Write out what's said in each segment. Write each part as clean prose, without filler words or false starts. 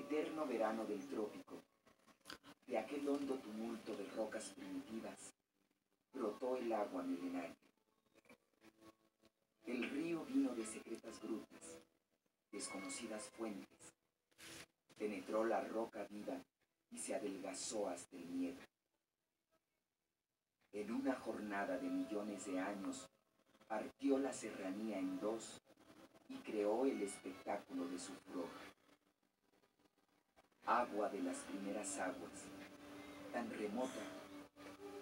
eterno verano del trópico, de aquel hondo tumulto de rocas primitivas, brotó el agua milenaria. El río vino de secretas grutas, desconocidas fuentes, penetró la roca viva y se adelgazó hasta el miedo. En una jornada de millones de años, partió la serranía en dos y creó el espectáculo de su furor. Agua de las primeras aguas, tan remota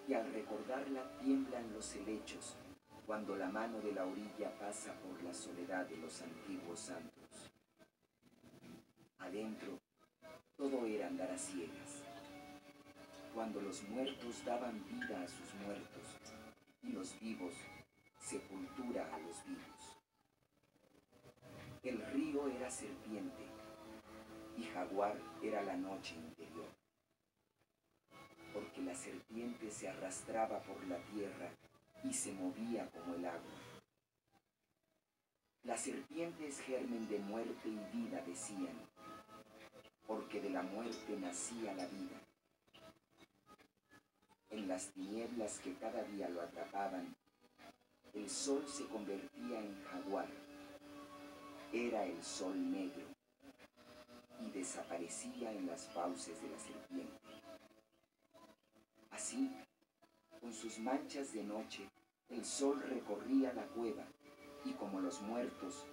que al recordarla tiemblan los helechos cuando la mano de la orilla pasa por la soledad de los antiguos santos. Adentro, todo era andar a ciegas, cuando los muertos daban vida a sus muertos y los vivos sepultura a los vivos. El río era serpiente y jaguar era la noche interior, porque la serpiente se arrastraba por la tierra y se movía como el agua. La serpiente es germen de muerte y vida, decían, porque de la muerte nacía la vida. En las tinieblas que cada día lo atrapaban, el sol se convertía en jaguar. Era el sol negro y desaparecía en las fauces de la serpiente. Así, con sus manchas de noche, el sol recorría la cueva y como los muertos,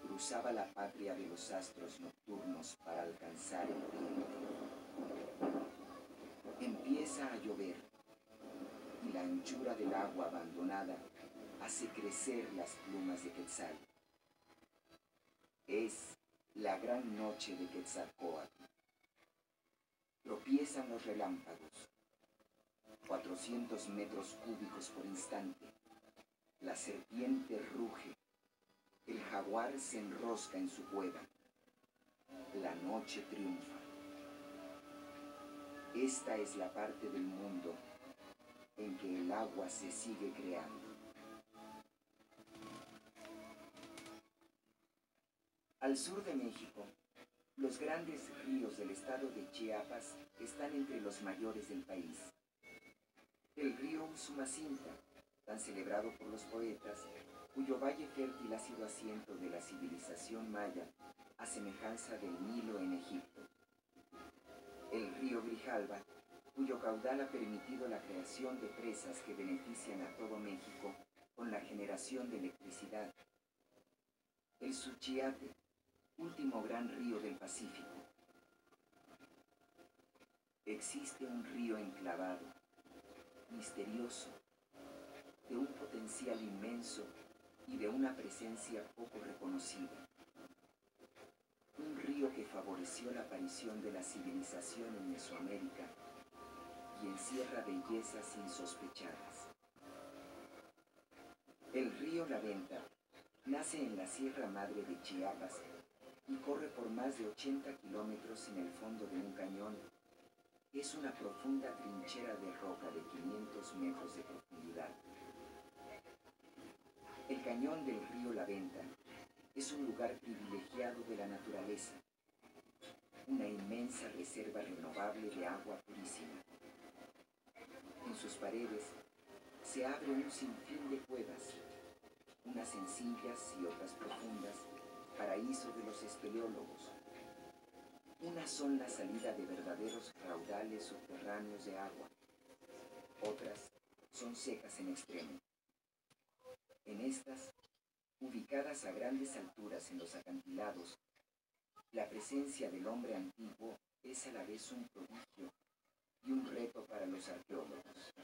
cruzaba la patria de los astros nocturnos para alcanzar el río. Empieza a llover y la anchura del agua abandonada hace crecer las plumas de Quetzal. Es la gran noche de Quetzalcóatl. Tropiezan los relámpagos, 400 metros cúbicos por instante. La serpiente ruge, el jaguar se enrosca en su cueva. La noche triunfa. Esta es la parte del mundo en que el agua se sigue creando. Al sur de México, los grandes ríos del estado de Chiapas están entre los mayores del país. El río Usumacinta, tan celebrado por los poetas, cuyo valle fértil ha sido asiento de la civilización maya, a semejanza del Nilo en Egipto. El río Grijalva, cuyo caudal ha permitido la creación de presas que benefician a todo México con la generación de electricidad. El Suchiate, último gran río del Pacífico. Existe un río enclavado, misterioso, de un potencial inmenso y de una presencia poco reconocida. Un río que favoreció la aparición de la civilización en Mesoamérica y encierra bellezas insospechadas. El río La Venta nace en la Sierra Madre de Chiapas y corre por más de 80 kilómetros en el fondo de un cañón. Es una profunda trinchera de roca de 500 metros de profundidad. El cañón del río La Venta es un lugar privilegiado de la naturaleza, una inmensa reserva renovable de agua purísima. En sus paredes se abre un sinfín de cuevas, unas sencillas y otras profundas, paraíso de los espeleólogos. Unas son la salida de verdaderos raudales subterráneos de agua, otras son secas en extremo. En estas, ubicadas a grandes alturas en los acantilados, la presencia del hombre antiguo es a la vez un prodigio y un reto para los arqueólogos.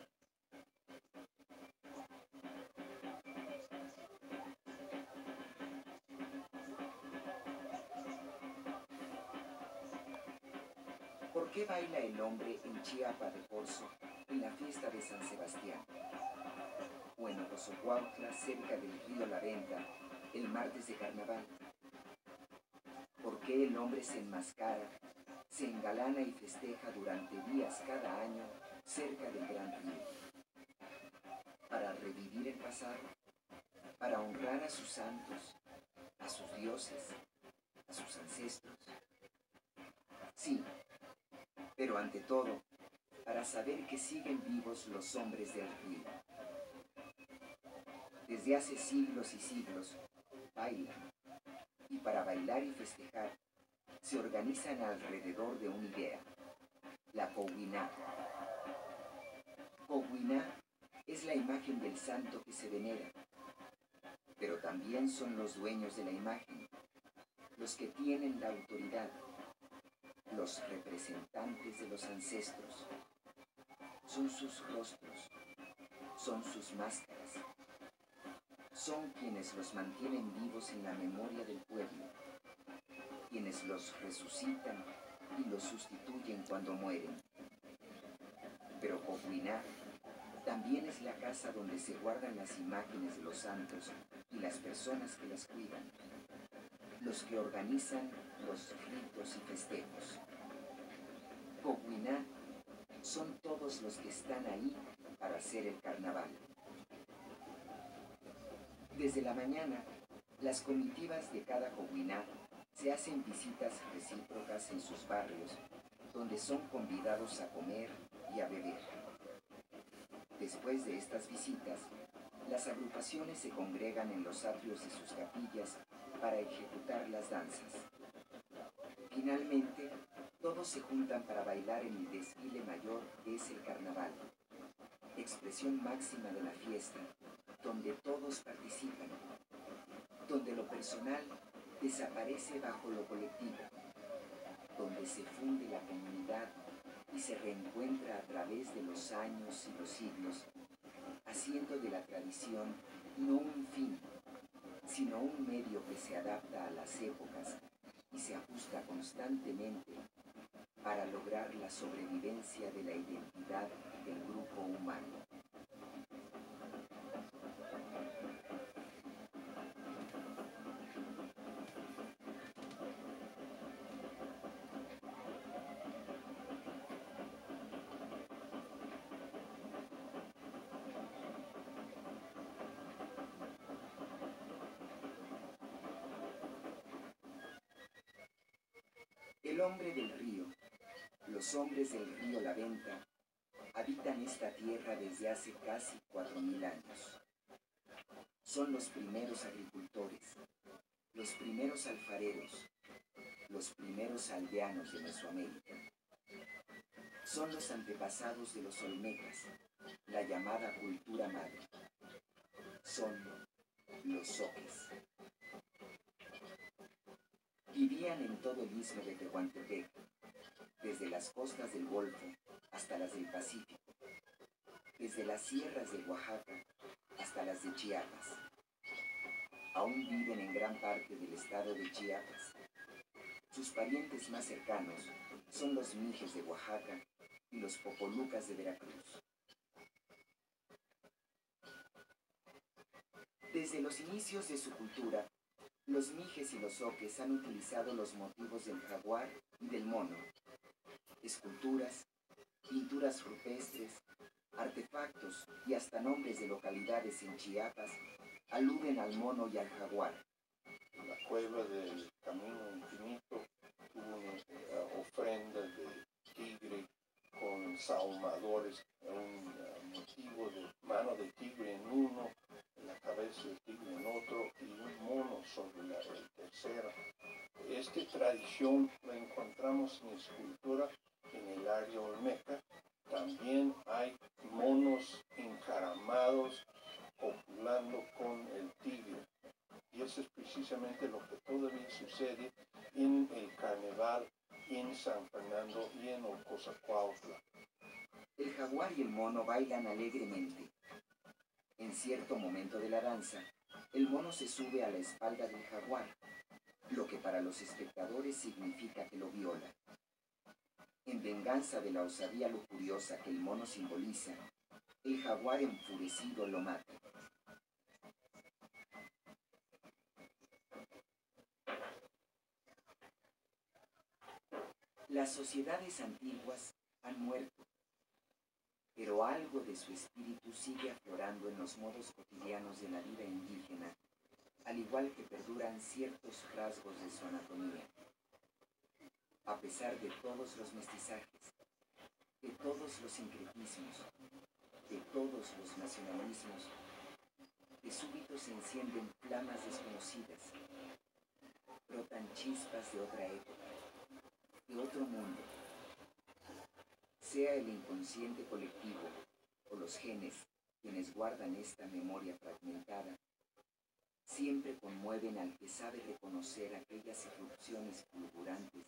¿Por qué baila el hombre en Chiapa de Corzo en la fiesta de San Sebastián? O en Ocosocuautla, cerca del río La Venta, el martes de carnaval. ¿Por qué el hombre se enmascara, se engalana y festeja durante días cada año cerca del gran río? Para revivir el pasado, para honrar a sus santos, a sus dioses, a sus ancestros. Sí, pero ante todo, para saber que siguen vivos los hombres del río. Desde hace siglos y siglos, bailan, y para bailar y festejar, se organizan alrededor de una idea, la Cowiná. Cowiná es la imagen del santo que se venera, pero también son los dueños de la imagen, los que tienen la autoridad, los representantes de los ancestros. Son sus rostros, son sus máscaras, son quienes los mantienen vivos en la memoria del pueblo, quienes los resucitan y los sustituyen cuando mueren. Pero Cowiná también es la casa donde se guardan las imágenes de los santos y las personas que las cuidan, los que organizan los ritos y festejos. Cowiná son todos los que están ahí para hacer el carnaval. Desde la mañana, las comitivas de cada Cowiná se hacen visitas recíprocas en sus barrios, donde son convidados a comer y a beber. Después de estas visitas, las agrupaciones se congregan en los atrios de sus capillas para ejecutar las danzas. Finalmente, todos se juntan para bailar en el desfile mayor que es el carnaval, expresión máxima de la fiesta, donde todos participan, donde lo personal desaparece bajo lo colectivo, donde se funde la comunidad y se reencuentra a través de los años y los siglos, haciendo de la tradición no un fin, sino un medio que se adapta a las épocas y se ajusta constantemente para lograr la sobrevivencia de la identidad del grupo humano. El hombre del río, los hombres del río La Venta, habitan esta tierra desde hace casi 4000 años. Son los primeros agricultores, los primeros alfareros, los primeros aldeanos de Mesoamérica. Son los antepasados de los olmecas, la llamada cultura madre. Son los zoques. Vivían en todo el istmo de Tehuantepec, desde las costas del Golfo hasta las del Pacífico, desde las sierras de Oaxaca hasta las de Chiapas. Aún viven en gran parte del estado de Chiapas. Sus parientes más cercanos son los mijes de Oaxaca y los popolucas de Veracruz. Desde los inicios de su cultura, los mijes y los zoques han utilizado los motivos del jaguar y del mono, esculturas, pinturas rupestres, artefactos y hasta nombres de localidades en Chiapas aluden al mono y al jaguar. La cueva del Camino Infinito tuvo una ofrenda de tigre con sahumadores, un motivo de mano de tigre en uno, la cabeza de tigre en otro y un mono sobre el tercero. Esta tradición la encontramos en escultura en el área olmeca. También hay monos encaramados copulando con el tigre. Y eso es precisamente lo que todavía sucede en el carnaval en San Fernando y en Ocozacuautla. El jaguar y el mono bailan alegremente. En cierto momento de la danza, el mono se sube a la espalda del jaguar, lo que para los espectadores significa que lo viola. En venganza de la osadía lujuriosa que el mono simboliza, el jaguar enfurecido lo mata. Las sociedades antiguas han muerto, pero algo de su espíritu sigue aflorando en los modos cotidianos de la vida indígena, al igual que perduran ciertos rasgos de su anatomía. A pesar de todos los mestizajes, de todos los sincretismos, de todos los nacionalismos, de súbito se encienden flamas desconocidas, brotan chispas de otra época, de otro mundo. Sea el inconsciente colectivo o los genes quienes guardan esta memoria fragmentada, siempre conmueven al que sabe reconocer aquellas irrupciones fulgurantes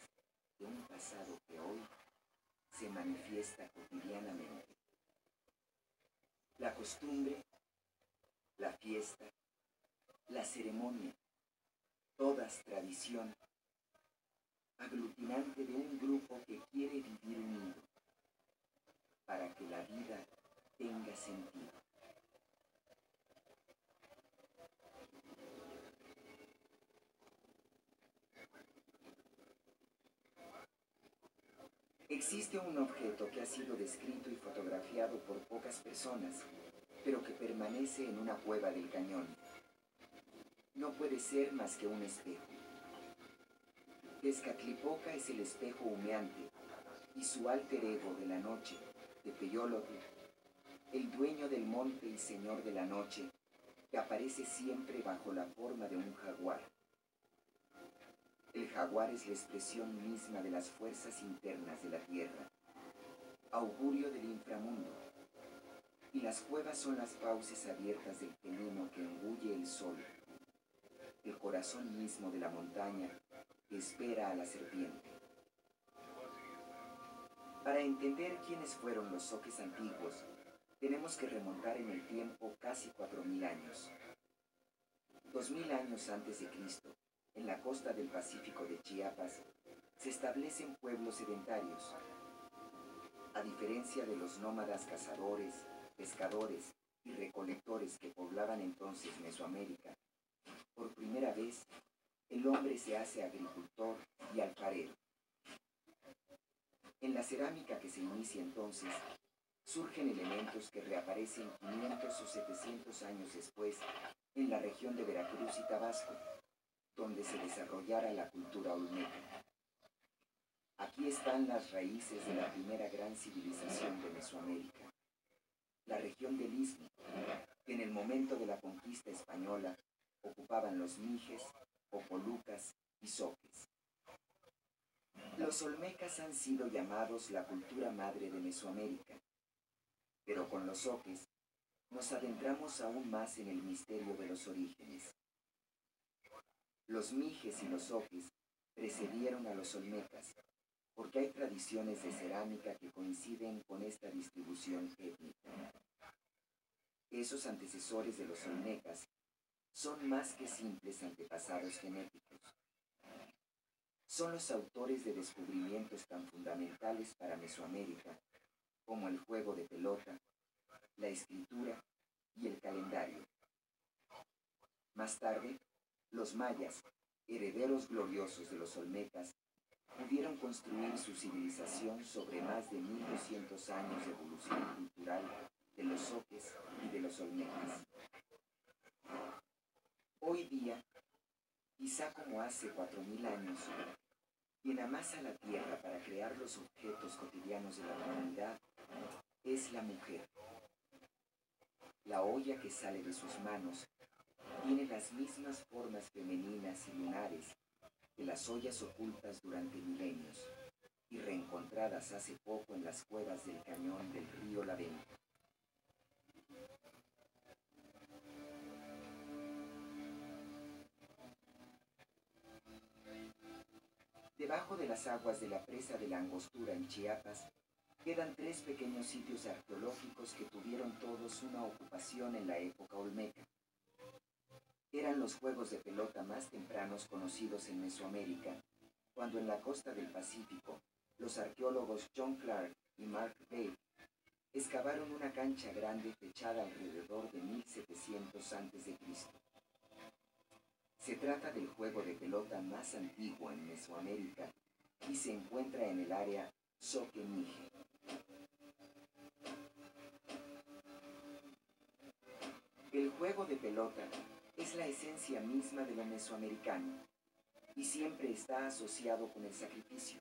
de un pasado que hoy se manifiesta cotidianamente. La costumbre, la fiesta, la ceremonia, todas tradición, aglutinante de un grupo que quiere vivir unido, para que la vida tenga sentido. Existe un objeto que ha sido descrito y fotografiado por pocas personas, pero que permanece en una cueva del cañón. No puede ser más que un espejo. Tezcatlipoca es el espejo humeante, y su alter ego de la noche, Tepeyólotl, el dueño del monte y señor de la noche, que aparece siempre bajo la forma de un jaguar. El jaguar es la expresión misma de las fuerzas internas de la tierra, augurio del inframundo, y las cuevas son las fauces abiertas del felino que engulle el sol, el corazón mismo de la montaña que espera a la serpiente. Para entender quiénes fueron los zoques antiguos, tenemos que remontar en el tiempo casi 4000 años. 2000 años antes de Cristo, en la costa del Pacífico de Chiapas, se establecen pueblos sedentarios. A diferencia de los nómadas cazadores, pescadores y recolectores que poblaban entonces Mesoamérica, por primera vez el hombre se hace agricultor y alfarero. En la cerámica que se inicia entonces, surgen elementos que reaparecen 500 o 700 años después en la región de Veracruz y Tabasco, donde se desarrollara la cultura olmeca. Aquí están las raíces de la primera gran civilización de Mesoamérica, la región del Istmo, que en el momento de la conquista española ocupaban los mijes, popolucas y zoques. Los olmecas han sido llamados la cultura madre de Mesoamérica, pero con los zoques nos adentramos aún más en el misterio de los orígenes. Los mijes y los zoques precedieron a los olmecas, porque hay tradiciones de cerámica que coinciden con esta distribución étnica. Esos antecesores de los olmecas son más que simples antepasados genéticos. Son los autores de descubrimientos tan fundamentales para Mesoamérica como el juego de pelota, la escritura y el calendario. Más tarde, los mayas, herederos gloriosos de los olmecas, pudieron construir su civilización sobre más de 1200 años de evolución cultural de los zoques y de los olmecas. Hoy día, quizá como hace 4000 años, quien amasa la tierra para crear los objetos cotidianos de la humanidad es la mujer. La olla que sale de sus manos tiene las mismas formas femeninas y lunares que las ollas ocultas durante milenios y reencontradas hace poco en las cuevas del cañón del río La Venta. Debajo de las aguas de la presa de la Angostura en Chiapas, quedan 3 pequeños sitios arqueológicos que tuvieron todos una ocupación en la época olmeca. Eran los juegos de pelota más tempranos conocidos en Mesoamérica, cuando en la costa del Pacífico, los arqueólogos John Clark y Mark Bale excavaron una cancha grande techada alrededor de 1700 a.C. Se trata del juego de pelota más antiguo en Mesoamérica y se encuentra en el área Zoque-Mije. El juego de pelota es la esencia misma de lo mesoamericano y siempre está asociado con el sacrificio.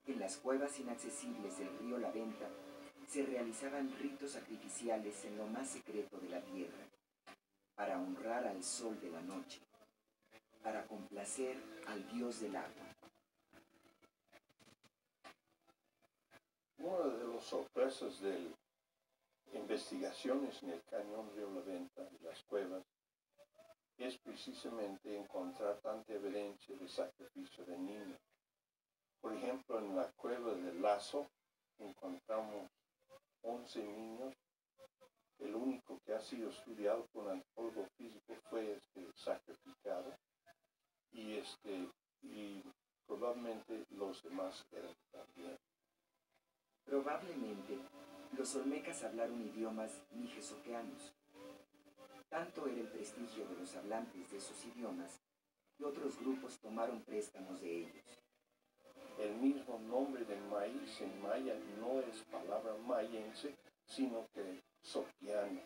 En las cuevas inaccesibles del río La Venta se realizaban ritos sacrificiales en lo más secreto de la tierra, para honrar al sol de la noche, para complacer al dios del agua. Una de las sorpresas de investigaciones en el cañón Río La Venta y las cuevas es precisamente encontrar tanta evidencia de sacrificio de niños. Por ejemplo, en la cueva del Lazo encontramos 11 niños. El único que ha sido estudiado por un antropólogo físico fue sacrificado y probablemente los demás eran también. Probablemente los olmecas hablaron idiomas nijesoqueanos. Tanto era el prestigio de los hablantes de esos idiomas que otros grupos tomaron préstamos de ellos. El mismo nombre de maíz en maya no es palabra mayense, sino que soquiana.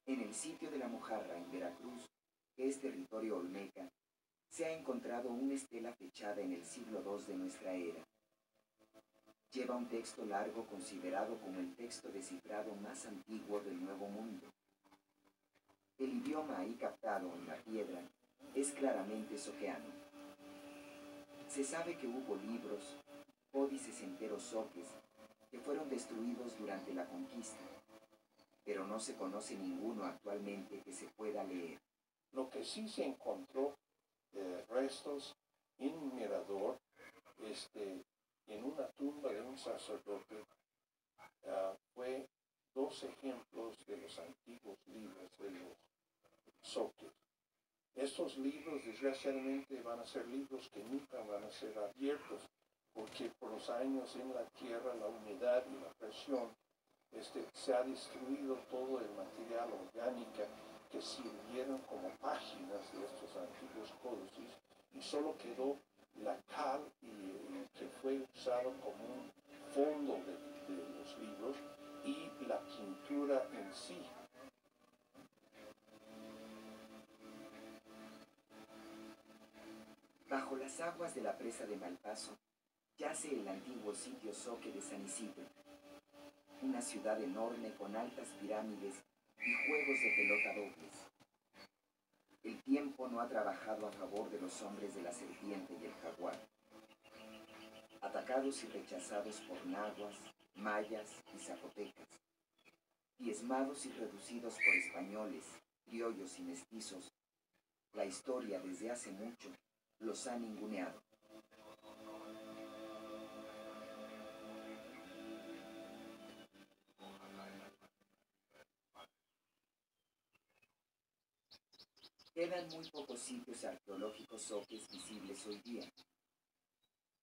En el sitio de la Mojarra, en Veracruz, que es territorio olmeca, se ha encontrado una estela fechada en el siglo II de nuestra era. Lleva un texto largo considerado como el texto descifrado más antiguo del Nuevo Mundo. El idioma ahí captado en la piedra es claramente soqueano. Se sabe que hubo libros, códices enteros soques, que fueron destruidos durante la conquista, pero no se conoce ninguno actualmente que se pueda leer. Lo que sí se encontró restos en Mirador, en una tumba de un sacerdote, fue 2 ejemplos de los antiguos libros de los soques. Estos libros, desgraciadamente, van a ser libros que nunca van a ser abiertos, porque por los años en la tierra, la humedad y la presión, se ha destruido todo el material orgánico que sirvieron como páginas de estos antiguos códices, y solo quedó la cal que fue usado como un fondo de los libros y la pintura en sí. Bajo las aguas de la presa de Malpaso yace el antiguo sitio soque de San Isidro, una ciudad enorme con altas pirámides y juegos de pelota dobles. El tiempo no ha trabajado a favor de los hombres de la serpiente y el jaguar. Atacados y rechazados por nahuas, mayas y zapotecas, diezmados y reducidos por españoles, criollos y mestizos, la historia desde hace mucho los ha ninguneado. Quedan muy pocos sitios arqueológicos soques visibles hoy día.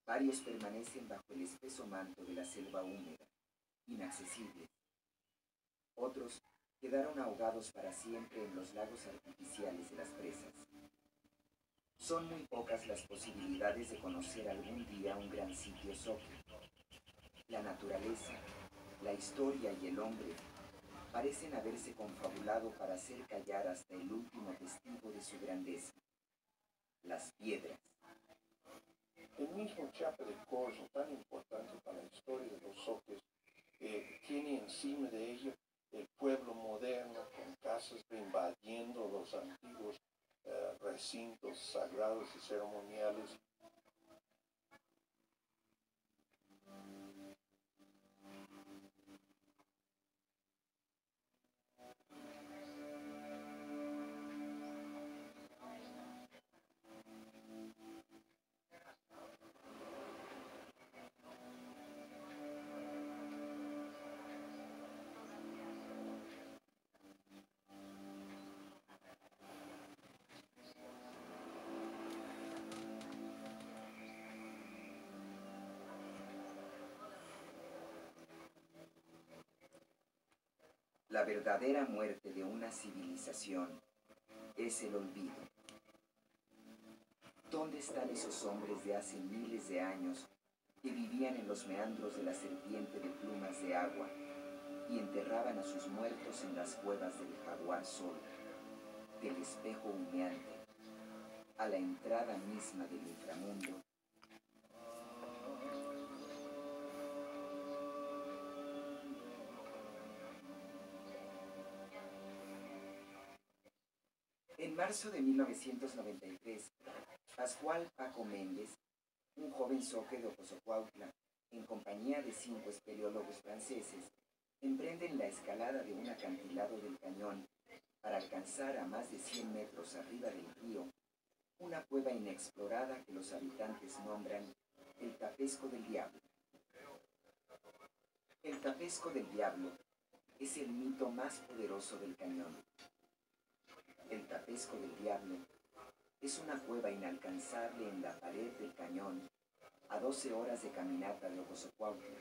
Varios permanecen bajo el espeso manto de la selva húmeda, inaccesibles. Otros quedaron ahogados para siempre en los lagos artificiales de las presas. Son muy pocas las posibilidades de conocer algún día un gran sitio soque. La naturaleza, la historia y el hombre parecen haberse confabulado para hacer callar hasta el último testigo de su grandeza, las piedras. El mismo Chiapa de Corzo, tan importante para la historia de los soques, tiene encima de ello el pueblo moderno con casas invadiendo los antiguos recintos sagrados y ceremoniales. La verdadera muerte de una civilización es el olvido. ¿Dónde están esos hombres de hace miles de años que vivían en los meandros de la serpiente de plumas de agua y enterraban a sus muertos en las cuevas del jaguar sol, del espejo humeante, a la entrada misma del inframundo? marzo de 1993, Pascual Paco Méndez, un joven zoque de Ocosocuautla, en compañía de 5 espeleólogos franceses, emprenden la escalada de un acantilado del cañón para alcanzar a más de 100 metros arriba del río una cueva inexplorada que los habitantes nombran el Tapesco del Diablo. El Tapesco del Diablo es el mito más poderoso del cañón. El Tapesco del Diablo es una cueva inalcanzable en la pared del cañón a 12 horas de caminata de Ocosocuautla.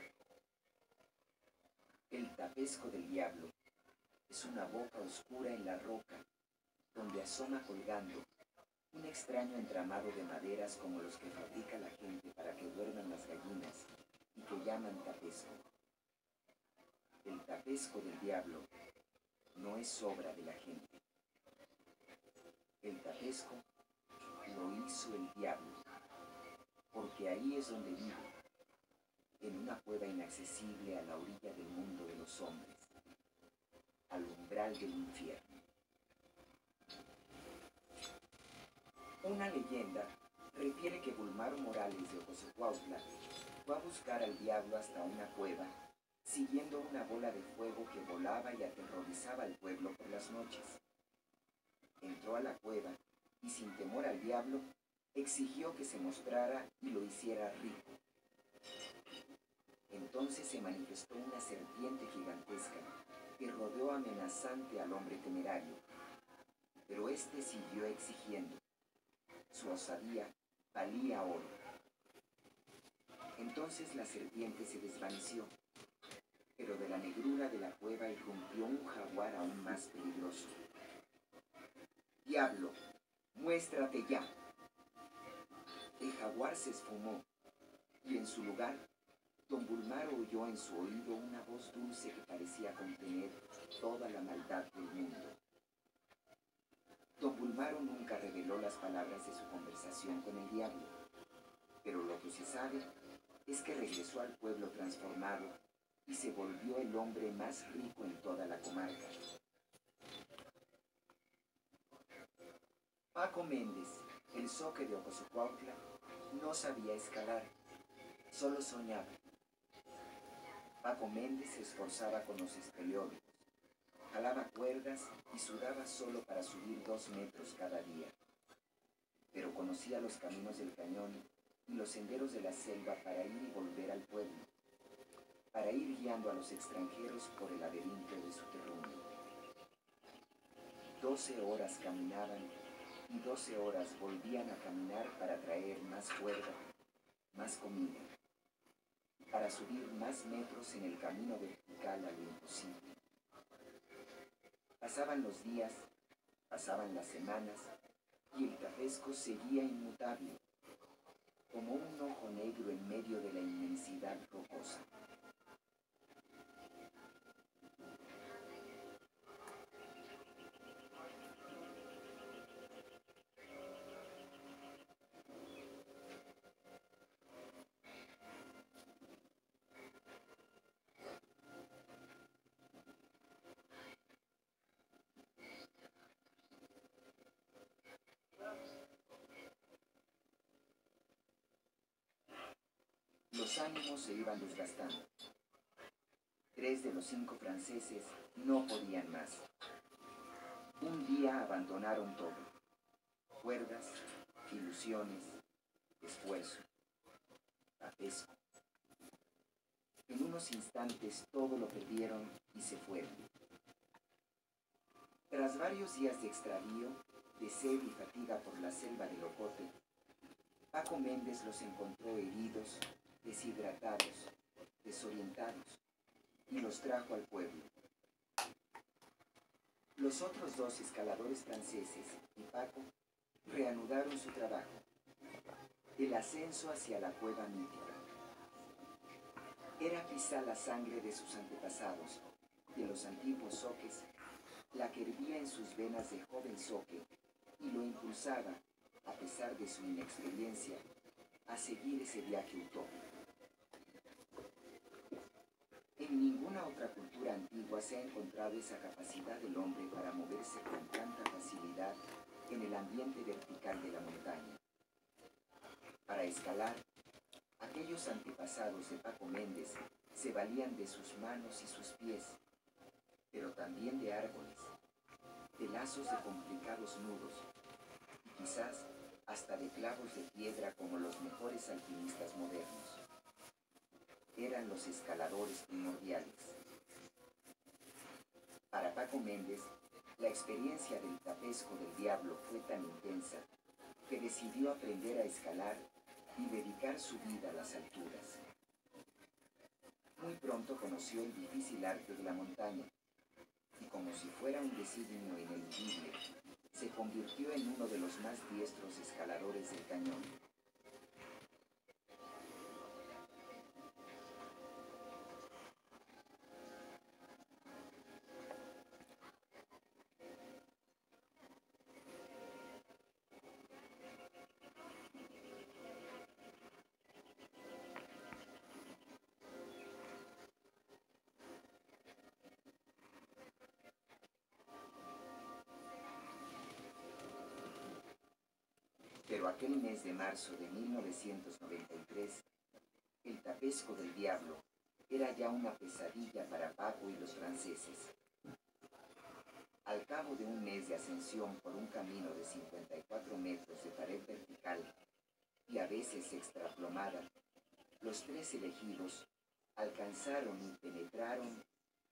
El Tapesco del Diablo es una boca oscura en la roca donde asoma colgando un extraño entramado de maderas como los que fabrica la gente para que duerman las gallinas y que llaman tapesco. El Tapesco del Diablo no es obra de la gente. El Tapesco lo hizo el diablo, porque ahí es donde vive, en una cueva inaccesible a la orilla del mundo de los hombres, al umbral del infierno. Una leyenda refiere que Bulmaro Morales de Ocosocuautla fue a buscar al diablo hasta una cueva, siguiendo una bola de fuego que volaba y aterrorizaba al pueblo por las noches. Entró a la cueva y, sin temor al diablo, exigió que se mostrara y lo hiciera rico. Entonces se manifestó una serpiente gigantesca que rodeó amenazante al hombre temerario, pero éste siguió exigiendo. Su osadía valía oro. Entonces la serpiente se desvaneció, pero de la negrura de la cueva irrumpió un jaguar aún más peligroso. «Diablo, muéstrate ya». El jaguar se esfumó, y en su lugar, don Bulmaro oyó en su oído una voz dulce que parecía contener toda la maldad del mundo. Don Bulmaro nunca reveló las palabras de su conversación con el diablo, pero lo que se sabe es que regresó al pueblo transformado y se volvió el hombre más rico en toda la comarca. Paco Méndez, el zoque de Ocosocuautla, no sabía escalar, solo soñaba. Paco Méndez se esforzaba con los espeleólogos, jalaba cuerdas y sudaba solo para subir 2 metros cada día. Pero conocía los caminos del cañón y los senderos de la selva para ir y volver al pueblo, para ir guiando a los extranjeros por el laberinto de su terruño. 12 horas caminaban y 12 horas volvían a caminar para traer más cuerda, más comida, para subir más metros en el camino vertical a lo imposible. Pasaban los días, pasaban las semanas, y el Tapesco seguía inmutable, como un ojo negro en medio de la inmensidad rocosa. Los ánimos se iban desgastando. 3 de los 5 franceses no podían más. Un día abandonaron todo: cuerdas, ilusiones, esfuerzo, Tapesco. En unos instantes todo lo perdieron y se fueron. Tras varios días de extravío, de sed y fatiga por la selva de Locote, Paco Méndez los encontró heridos, deshidratados, desorientados, y los trajo al pueblo. Los otros 2 escaladores franceses y Paco reanudaron su trabajo, el ascenso hacia la cueva mítica. Era quizá la sangre de sus antepasados, de los antiguos zoques, la que hervía en sus venas de joven zoque y lo impulsaba, a pesar de su inexperiencia, a seguir ese viaje utópico. En ninguna otra cultura antigua se ha encontrado esa capacidad del hombre para moverse con tanta facilidad en ambiente vertical de la montaña. Para escalar, aquellos antepasados de Paco Méndez se valían de sus manos y sus pies, pero también de árboles, de lazos de complicados nudos, y quizás hasta de clavos de piedra como los mejores alpinistas modernos. Eran los escaladores primordiales. Para Paco Méndez, la experiencia del Tapesco del Diablo fue tan intensa que decidió aprender a escalar y dedicar su vida a las alturas. Muy pronto conoció el difícil arte de la montaña y, como si fuera un designio ineludible, se convirtió en uno de los más diestros escaladores del cañón. Pero aquel mes de marzo de 1993, el Tapesco del Diablo era ya una pesadilla para Paco y los franceses. Al cabo de un mes de ascensión por un camino de 54 metros de pared vertical y a veces extraplomada, los tres elegidos alcanzaron y penetraron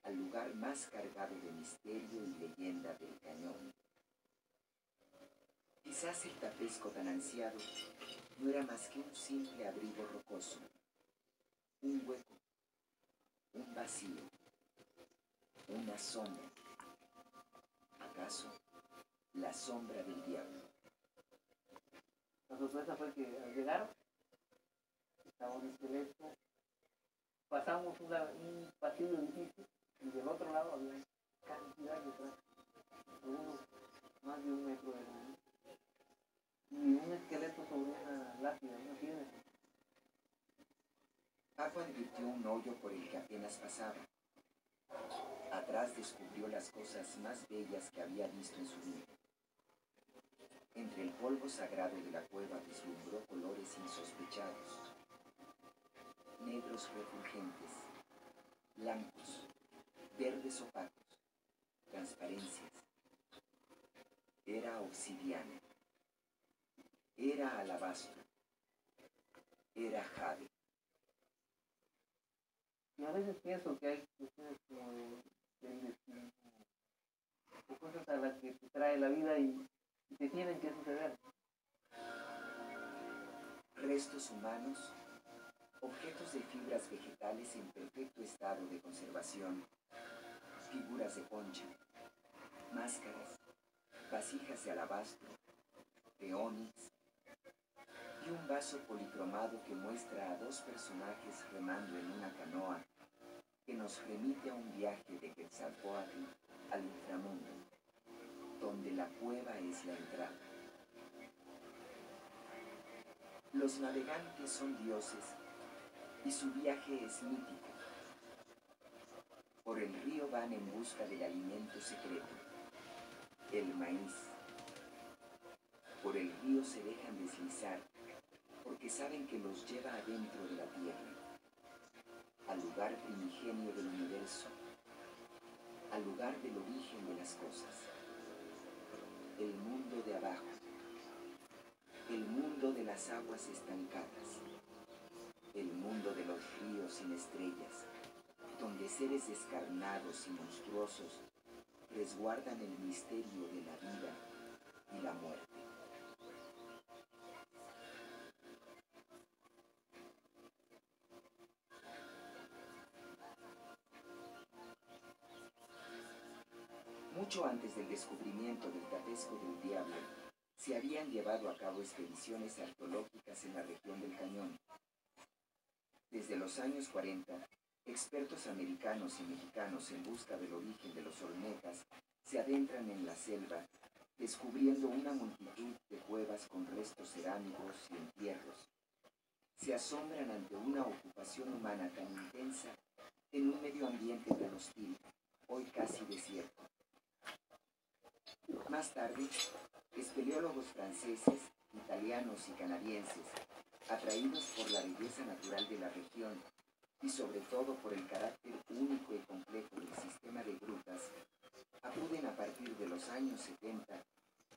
al lugar más cargado de misterio y leyenda del cañón. Quizás el Tapesco tan ansiado no era más que un simple abrigo rocoso, un hueco, un vacío, una sombra. ¿Acaso la sombra del diablo? La sorpresa fue que al llegar estaba un esqueleto, pasamos un pasillo difícil y del otro lado había cantidad de trajes, algunos más de 1 metro de largo, y un esqueleto sobre una lápida, una piedra. Paco advirtió un hoyo por el que apenas pasaba. Atrás descubrió las cosas más bellas que había visto en su vida. Entre el polvo sagrado de la cueva vislumbró colores insospechados, negros refulgentes, blancos, verdes opacos, transparencias. Era obsidiana, era alabastro, era jade. Y a veces pienso que hay cuestiones como del destino, o cosas a las que te trae la vida y te tienen que suceder. Restos humanos, objetos de fibras vegetales en perfecto estado de conservación, figuras de concha, máscaras, vasijas de alabastro, de ónix y un vaso policromado que muestra a dos personajes remando en una canoa que nos remite a un viaje de Quetzalcóatl al inframundo, donde la cueva es la entrada. Los navegantes son dioses y su viaje es mítico. Por el río van en busca del alimento secreto, el maíz. Por el río se dejan deslizar porque saben que los lleva adentro de la tierra, al lugar primigenio del universo, al lugar del origen de las cosas, el mundo de abajo, el mundo de las aguas estancadas, el mundo de los ríos sin estrellas, donde seres descarnados y monstruosos resguardan el misterio de la vida y la muerte. Mucho antes del descubrimiento del Tapesco del Diablo, se habían llevado a cabo expediciones arqueológicas en la región del Cañón. Desde los años 40, expertos americanos y mexicanos en busca del origen de los olmecas se adentran en la selva, descubriendo una multitud de cuevas con restos cerámicos y entierros. Se asombran ante una ocupación humana tan intensa en un medio ambiente tan hostil, hoy casi desierto. Más tarde, espeleólogos franceses, italianos y canadienses, atraídos por la belleza natural de la región y sobre todo por el carácter único y complejo del sistema de grutas, acuden a partir de los años 70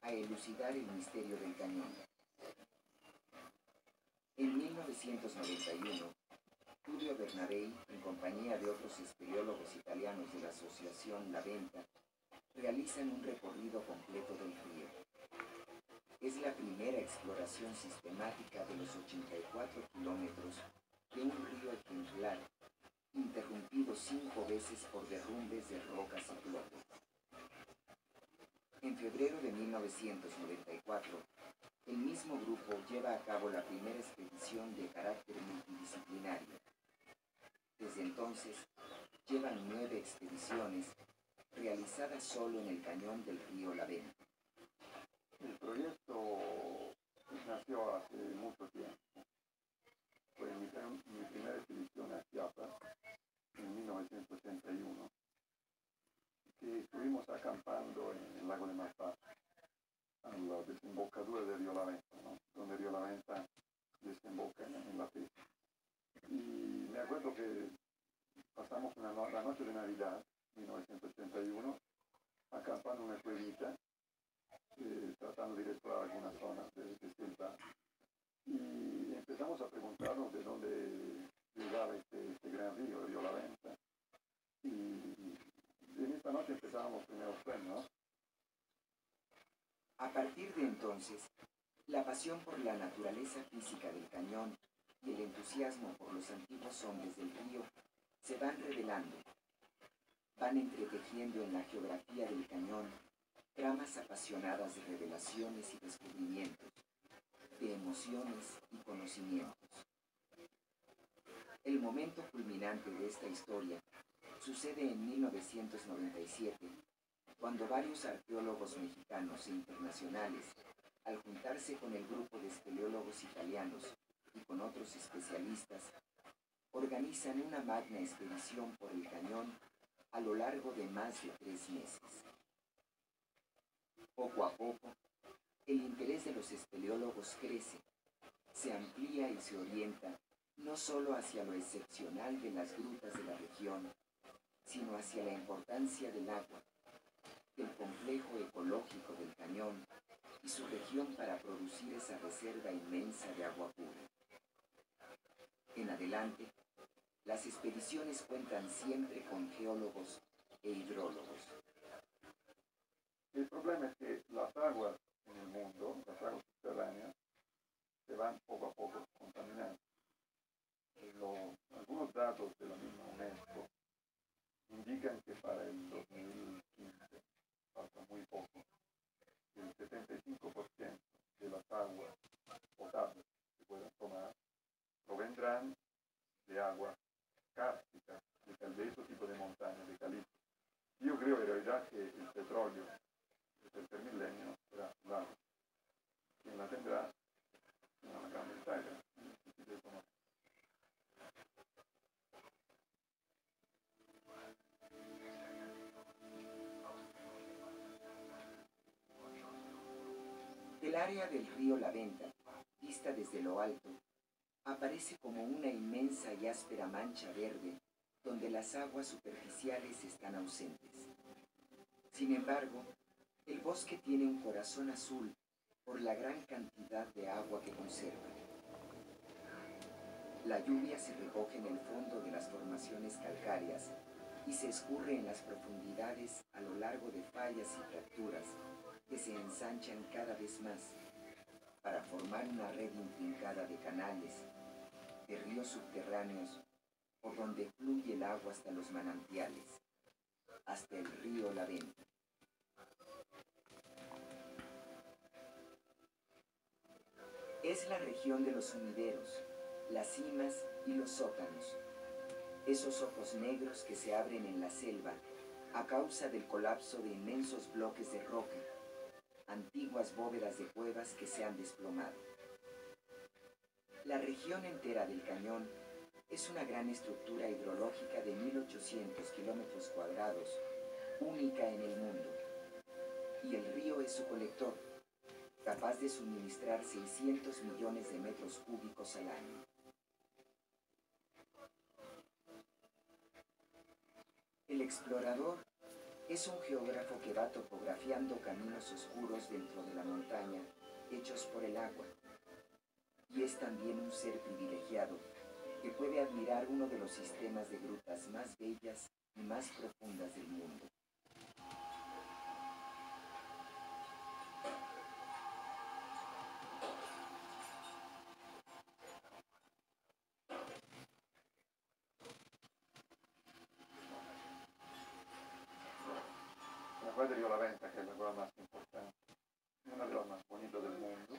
a elucidar el misterio del cañón. En 1991, Tullio Bernabei, en compañía de otros espeleólogos italianos de la asociación La Venta, realizan un recorrido completo del río. Es la primera exploración sistemática de los 84 kilómetros de un río ejemplar, interrumpido 5 veces por derrumbes de rocas y bloques. En febrero de 1994, el mismo grupo lleva a cabo la primera expedición de carácter multidisciplinario. Desde entonces, llevan 9 expediciones realizadas solo en el cañón del río La Venta. El proyecto nació hace mucho tiempo. Fue mi primera expedición a Chiapas en 1981, que estuvimos acampando en el lago de Mapá, a la desembocadura del río La Venta, ¿no? Donde el río La Venta desemboca en la pesca. Y me acuerdo que pasamos la noche de Navidad, 1981, acampando en una cuevita, tratando de explorar algunas zonas de selva. Y empezamos a preguntarnos de dónde llegaba este gran río, el río La Venta. Y en esta noche empezábamos los primeros sueños. A partir de entonces, la pasión por la naturaleza física del cañón y el entusiasmo por los antiguos hombres del río se van revelando. Van entretejiendo en la geografía del cañón tramas apasionadas de revelaciones y descubrimientos, de emociones y conocimientos. El momento culminante de esta historia sucede en 1997, cuando varios arqueólogos mexicanos e internacionales, al juntarse con el grupo de espeleólogos italianos y con otros especialistas, organizan una magna expedición por el cañón a lo largo de más de 3 meses. Poco a poco, el interés de los espeleólogos crece, se amplía y se orienta no solo hacia lo excepcional de las grutas de la región, sino hacia la importancia del agua, del complejo ecológico del cañón y su región para producir esa reserva inmensa de agua pura. En adelante, las expediciones cuentan siempre con geólogos e hidrólogos. El problema es que las aguas en el mundo, las aguas subterráneas, se van poco a poco contaminando. Algunos datos de la misma UNESCO indican que para el 2015, falta muy poco, el 75% de las aguas potables que puedan tomar provendrán de agua cárstica, de ese tipo de montañas, de calizo. Yo creo en realidad que el petróleo del tercer milenio será claro. Quien la tendrá tiene una gran ventaja en el sentido económico. El área del río La Venta, vista desde lo alto, aparece como una inmensa y áspera mancha verde donde las aguas superficiales están ausentes. Sin embargo, el bosque tiene un corazón azul por la gran cantidad de agua que conserva. La lluvia se recoge en el fondo de las formaciones calcáreas y se escurre en las profundidades a lo largo de fallas y fracturas que se ensanchan cada vez más para formar una red intrincada de canales, de ríos subterráneos, por donde fluye el agua hasta los manantiales, hasta el río La Venta. Es la región de los sumideros, las cimas y los sótanos, esos ojos negros que se abren en la selva a causa del colapso de inmensos bloques de roca, antiguas bóvedas de cuevas que se han desplomado. La región entera del cañón es una gran estructura hidrológica de 1.800 kilómetros cuadrados, única en el mundo, y el río es su colector, capaz de suministrar 600 millones de metros cúbicos al año. El explorador es un geógrafo que va topografiando caminos oscuros dentro de la montaña, hechos por el agua. Y es también un ser privilegiado que puede admirar uno de los sistemas de grutas más bellas y más profundas del mundo. La cueva de Rio La Venta, que es la cueva más importante, una de las más bonitas del mundo,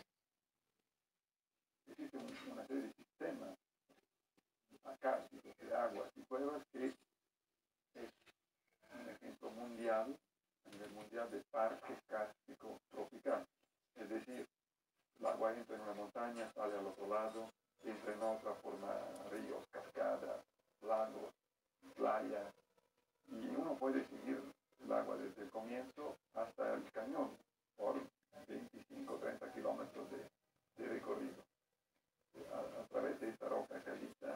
existe una serie de sistemas acásticos de aguas y cuevas que es un ejemplo mundial, a nivel mundial, de parque kárstico tropical. Es decir, el agua entra en una montaña, sale al otro lado, entra en otra, forma ríos, cascadas, lagos, playas, y uno puede seguir el agua desde el comienzo hasta el cañón por 25 o 30 kilómetros de recorrido. A través de esta roca caliza,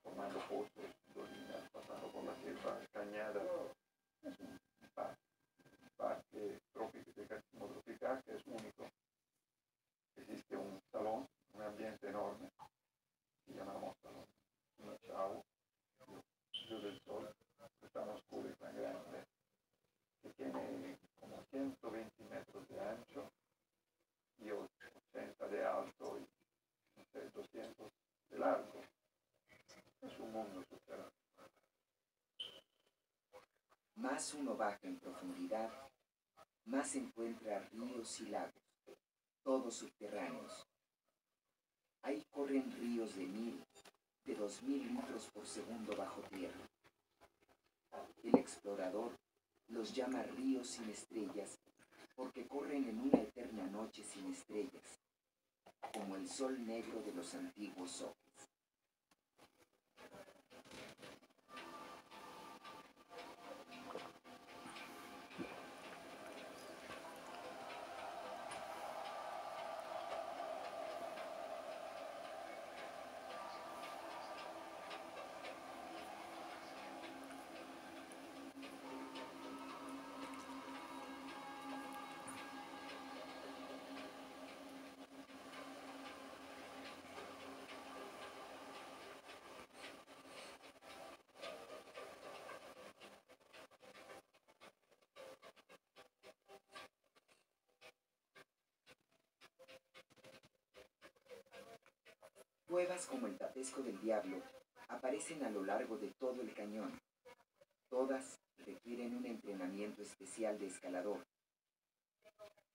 formando pozos, dolinas, pasando por la selva, cañadas. Es un parque tropical que es único. Existe un salón, un ambiente enorme, que llamamos salón Chao, Dios del Sol, es tan oscuro y tan grande, que tiene como 120 metros de ancho y 80 de alto y no sé, 200 de largo. Es un mundo subterráneo. Más uno baja en profundidad, más encuentra ríos y lagos, todos subterráneos. Ahí corren ríos de 1000, de 2000 litros por segundo bajo tierra. El explorador los llama ríos sin estrellas porque corren en una eterna noche sin estrellas, como el sol negro de los antiguos soques. Cuevas como el Tapesco del Diablo aparecen a lo largo de todo el cañón. Todas requieren un entrenamiento especial de escalador.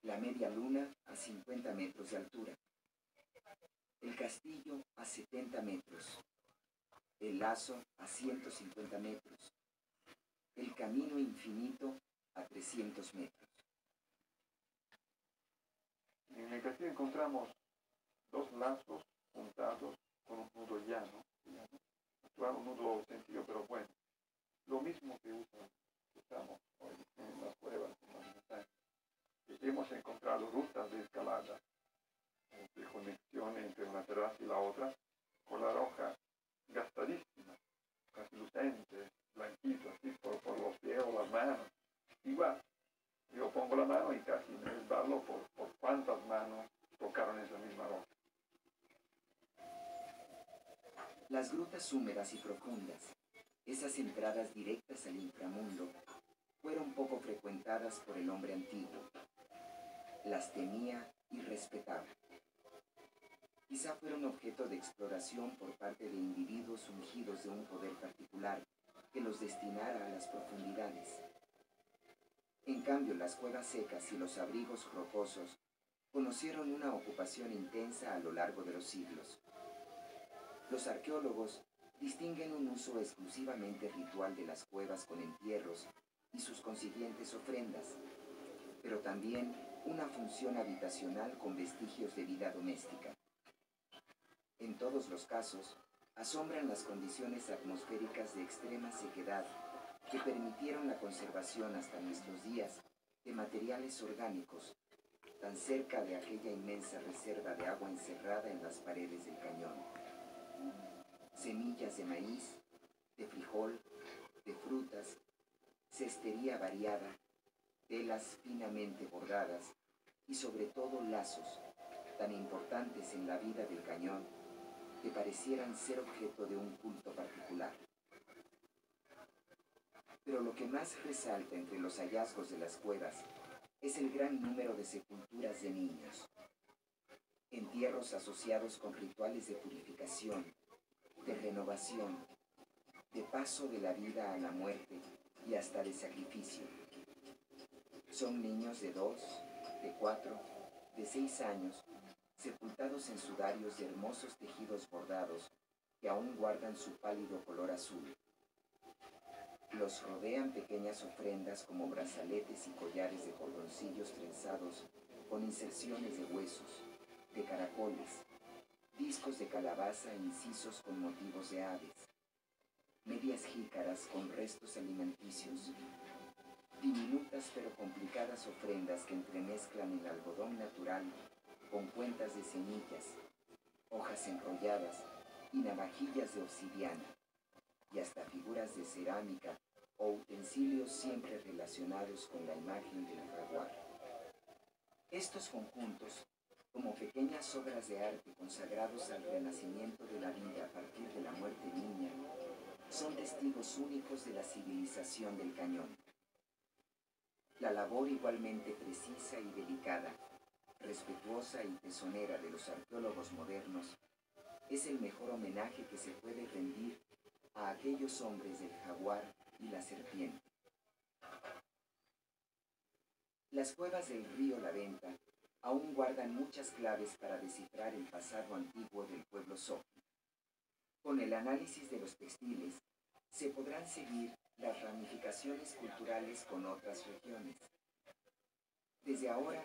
La Media Luna a 50 metros de altura. El Castillo a 70 metros. El Lazo a 150 metros. El Camino Infinito a 300 metros. En el castillo encontramos dos lazos juntados con un nudo llano, un nudo sencillo pero bueno, lo mismo que usamos hoy en las cuevas, en las montañas. Hemos encontrado rutas de escalada, de conexión entre una terraza y la otra, con la roca gastadísima, casi lucente, blanquito, así por los pies o las manos. Igual, yo pongo la mano y casi me resbalo por cuántas manos tocaron esa misma roca. Las grutas húmedas y profundas, esas entradas directas al inframundo, fueron poco frecuentadas por el hombre antiguo. Las temía y respetaba. Quizá fueron objeto de exploración por parte de individuos ungidos de un poder particular que los destinara a las profundidades. En cambio, las cuevas secas y los abrigos rocosos conocieron una ocupación intensa a lo largo de los siglos. Los arqueólogos distinguen un uso exclusivamente ritual de las cuevas con entierros y sus consiguientes ofrendas, pero también una función habitacional con vestigios de vida doméstica. En todos los casos, asombran las condiciones atmosféricas de extrema sequedad que permitieron la conservación hasta nuestros días de materiales orgánicos tan cerca de aquella inmensa reserva de agua encerrada en las paredes del cañón. Semillas de maíz, de frijol, de frutas, cestería variada, telas finamente bordadas y sobre todo lazos tan importantes en la vida del cañón que parecieran ser objeto de un culto particular. Pero lo que más resalta entre los hallazgos de las cuevas es el gran número de sepulturas de niños, entierros asociados con rituales de purificación, de renovación, de paso de la vida a la muerte y hasta de sacrificio. Son niños de 2, de 4, de 6 años, sepultados en sudarios de hermosos tejidos bordados que aún guardan su pálido color azul. Los rodean pequeñas ofrendas como brazaletes y collares de cordoncillos trenzados con inserciones de huesos, de caracoles, discos de calabaza e incisos con motivos de aves, medias jícaras con restos alimenticios, diminutas pero complicadas ofrendas que entremezclan el algodón natural con cuentas de semillas, hojas enrolladas y navajillas de obsidiana, y hasta figuras de cerámica o utensilios siempre relacionados con la imagen del jaguar. Estos conjuntos, como pequeñas obras de arte consagrados al renacimiento de la vida a partir de la muerte niña, son testigos únicos de la civilización del cañón. La labor igualmente precisa y delicada, respetuosa y tesonera de los arqueólogos modernos es el mejor homenaje que se puede rendir a aquellos hombres del jaguar y la serpiente. Las cuevas del río La Venta aún guardan muchas claves para descifrar el pasado antiguo del pueblo Zoque. Con el análisis de los textiles se podrán seguir las ramificaciones culturales con otras regiones. Desde ahora,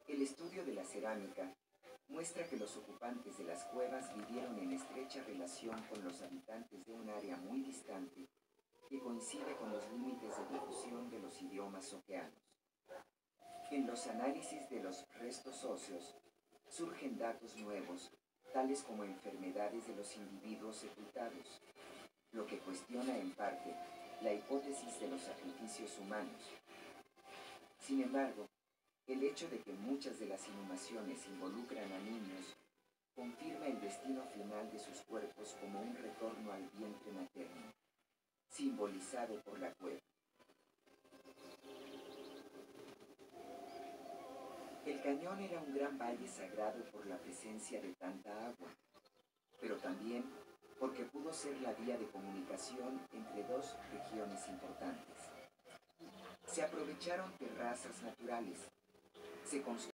el estudio de la cerámica muestra que los ocupantes de las cuevas vivieron en estrecha relación con los habitantes de un área muy distante que coincide con los límites de difusión de los idiomas zoqueanos. En los análisis de los restos óseos surgen datos nuevos, tales como enfermedades de los individuos sepultados, lo que cuestiona en parte la hipótesis de los sacrificios humanos. Sin embargo, el hecho de que muchas de las inhumaciones involucran a niños confirma el destino final de sus cuerpos como un retorno al vientre materno, simbolizado por la cueva. El cañón era un gran valle sagrado por la presencia de tanta agua, pero también porque pudo ser la vía de comunicación entre dos regiones importantes. Se aprovecharon terrazas naturales, se construyeron